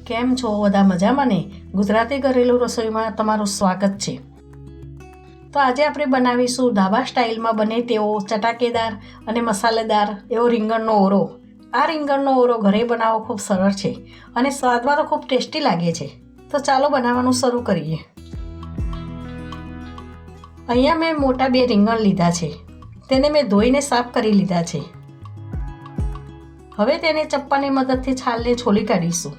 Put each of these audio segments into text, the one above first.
કેમ છો બધા મજામાં ને? ગુજરાતી ઘરેલું રસોઈમાં તમારું સ્વાગત છે। તો આજે આપણે બનાવીશું ધાબા સ્ટાઇલમાં બને તેવો ચટાકેદાર અને મસાલેદાર એવો રીંગણનો ઓરો। આ રીંગણનો ઓરો ઘરે બનાવવો ખૂબ સરળ છે અને સ્વાદમાં તો ખૂબ ટેસ્ટી લાગે છે। તો ચાલો બનાવવાનું શરૂ કરીએ। અહીંયા મેં મોટા 2 રીંગણ લીધા છે, તેને મેં ધોઈને સાફ કરી લીધા છે। હવે તેને ચપ્પાની મદદથી છાલને છોલી કાઢીશું।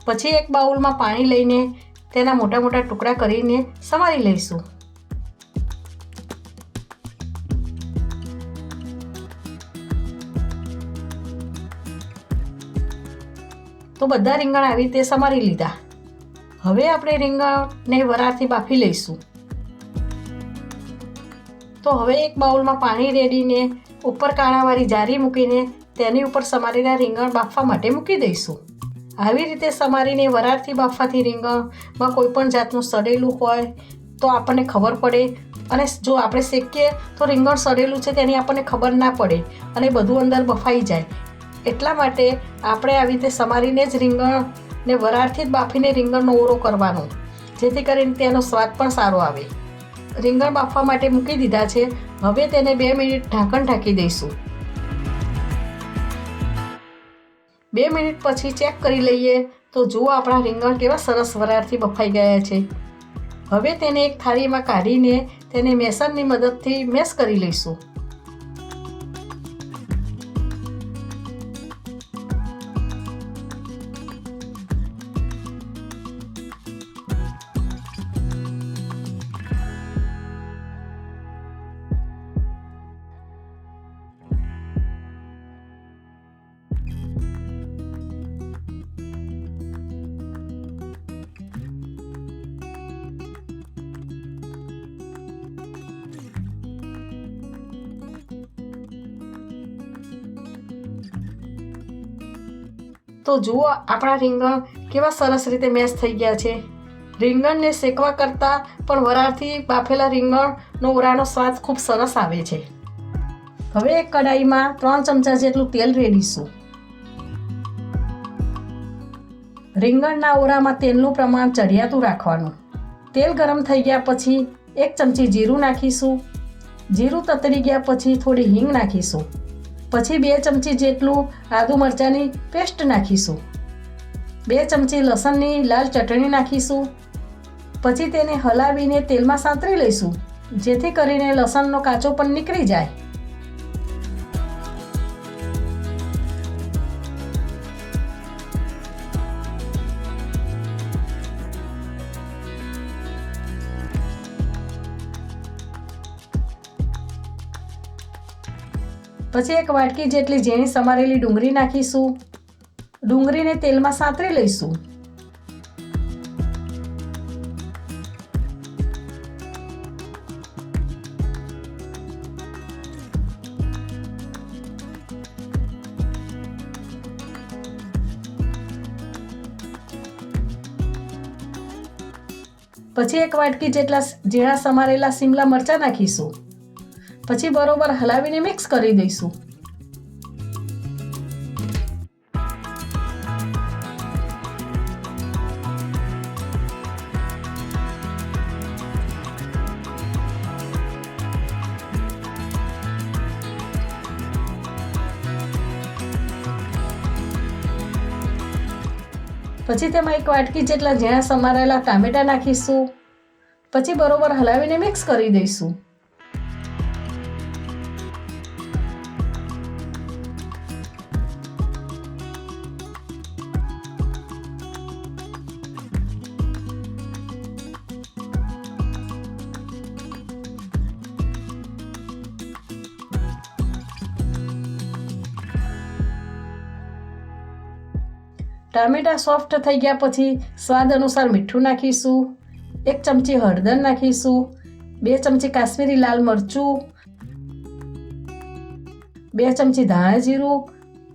પછી એક બાઉલમાં પાણી લઈને તેના મોટા મોટા ટુકડા કરીને સમારી લઈશું। તો બધા રીંગણ આવી રીતે સમારી લીધા। હવે આપણે રીંગણને વરાળથી બાફી લઈશું। તો હવે એક બાઉલમાં પાણી રેડીને ઉપર કાણાવાળી જારી મૂકીને તેની ઉપર સમારેલા રીંગણ બાફવા માટે મૂકી દઈશું। આવી રીતે સમારીને વરાળથી બાફવાથી રીંગણમાં કોઈ પણ જાતનું સડેલું હોય તો આપણને ખબર પડે, અને જો આપણે શેકીએ તો રીંગણ સડેલું છે તેની આપણને ખબર ના પડે અને બધું અંદર બફાઈ જાય। એટલા માટે આપણે આવી રીતે સમારીને જ રીંગણને વરાળથી જ બાફીને રીંગણનો ઓરો કરવાનો, જેથી કરીને તેનો સ્વાદ પણ સારો આવે। રીંગણ બાફવા માટે મૂકી દીધા છે। હવે તેને 2 મિનિટ ઢાંકણ ઢાંકી દઈશું। 2 મિનિટ પછી ચેક કરી લઈએ તો જુઓ આપણા રીંગણ કેવા સરસ વરાળથી બફાઈ ગયા છે। હવે તેને એક થાળીમાં કાઢીને તેને મેસરની મદદથી મેશ કરી લઈશું। તો જુઓ આપણા રીંગણ કેવા સરસ રીતે મેશ થઈ ગયા છે। રીંગણને શેકવા કરતાં પણ વરાળથી બાફેલા રીંગણનો ઓરાનો સ્વાદ ખૂબ સરસ આવે છે। હવે એક કઢાઈમાં 3 ચમચા જેટલું તેલ રેડીશું। રીંગણના ઓરામાં તેલનું પ્રમાણ ચડિયાતું રાખવાનું। તેલ ગરમ થઈ ગયા પછી 1 ચમચી જીરું નાખીશું। જીરું તતરી ગયા પછી થોડી હિંગ નાખીશું। પછી 2 ચમચી જેટલું આદુ મરચાંની પેસ્ટ નાખીશું। 2 ચમચી લસણની લાલ ચટણી નાખીશું। પછી તેને હલાવીને તેલમાં સાંતળી લઈશું, જેથી કરીને લસણનો કાચો પણ નીકળી જાય। પછી 1 વાટકી જેટલી ઝીણી સમારેલી ડુંગળી નાખીશું। ડુંગળીને તેલમાં સાંતળી લઈશું। પછી 1 વાટકી જેટલા ઝીણા સમારેલા શિમલા મરચાં નાખીશું। પછી બરોબર હલાવીને મિક્સ કરી દઈશું। પછી તેમાં 1 વાટકી જેટલા ઝીણા સમારેલા ટામેટાં નાખીશું। પછી બરોબર હલાવીને મિક્સ કરી દઈશું। ટામેટાં સોફ્ટ થઈ ગયા પછી સ્વાદ અનુસાર મીઠું નાખીશું, 1 ચમચી હળદર નાખીશું, 2 ચમચી કાશ્મીરી લાલ મરચું, 2 ચમચી ધાણા જીરું.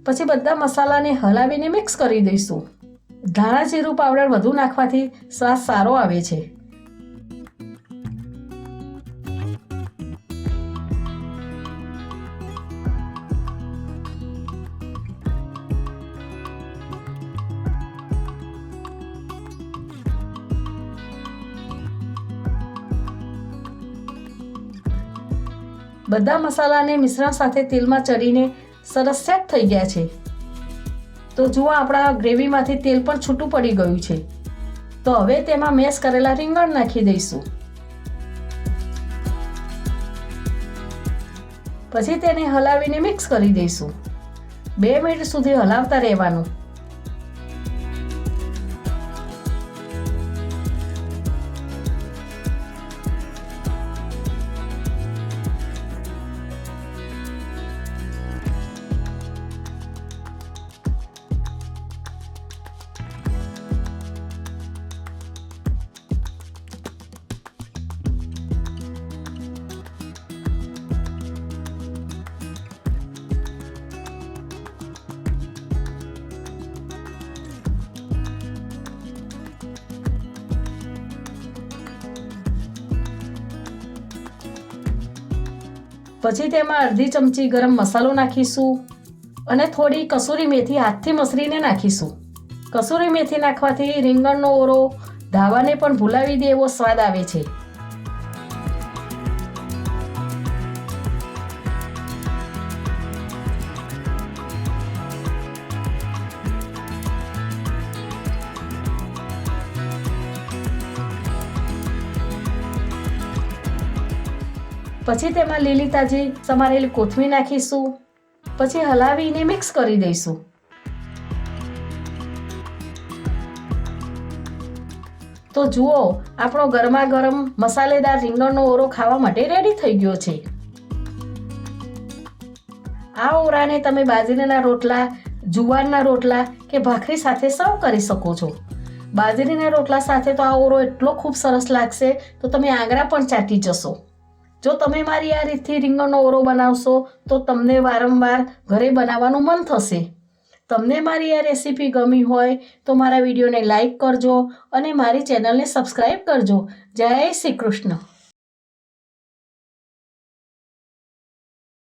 પછી બધા મસાલાને હલાવીને મિક્સ કરી દઈશું. ધાણા જીરું પાવડર વધુ નાખવાથી સ્વાદ સારો આવે છે. બધા મસાલાને મિશ્રણ સાથે તેલમાં ચડીને સરસ સેટ થઈ ગયા છે. તો જુઓ આપણા ગ્રેવીમાંથી તેલ પણ છૂટું પડી ગયું છે. તો હવે તેમાં મેશ કરેલા રીંગણ નાખી દઈશું. પછી તેને હલાવીને મિક્સ કરી દઈશું. 2 મિનિટ સુધી હલાવતા રહેવાનું. પછી તેમાં અડધી ચમચી ગરમ મસાલો નાખીશું અને થોડી કસૂરી મેથી હાથથી મસળીને નાખીશું. કસૂરી મેથી નાખવાથી રીંગણનો ઓરો ધાવાને પણ ભૂલાવી દે એવો સ્વાદ આવે છે. પછી તેમાં લીલી તાજી સમારેલી કોથમીર નાખીશું. પછી હલાવીને મિક્સ કરી દઈશું. તો જુઓ આપણો ગરમા ગરમ મસાલેદાર રીંગણનો ઓરો ખાવા માટે રેડી થઈ ગયો છે. આ ઓરાને તમે બાજરીના રોટલા, જુવારના રોટલા કે ભાખરી સાથે સર્વ કરી શકો છો. બાજરીના રોટલા સાથે તો આ ઓરો એટલો ખૂબ સરસ લાગશે તો તમે આંગળા પણ ચાટી જશો. જો તમે મારી આ રીતથી રીંગણનો ઓરો બનાવશો તો તમને વારંવાર ઘરે બનાવવાનું મન થશે. તમને મારી આ રેસીપી ગમી હોય તો મારા વિડીયોને લાઈક કરજો અને મારી ચેનલને સબસ્ક્રાઈબ કરજો. જય શ્રી કૃષ્ણ.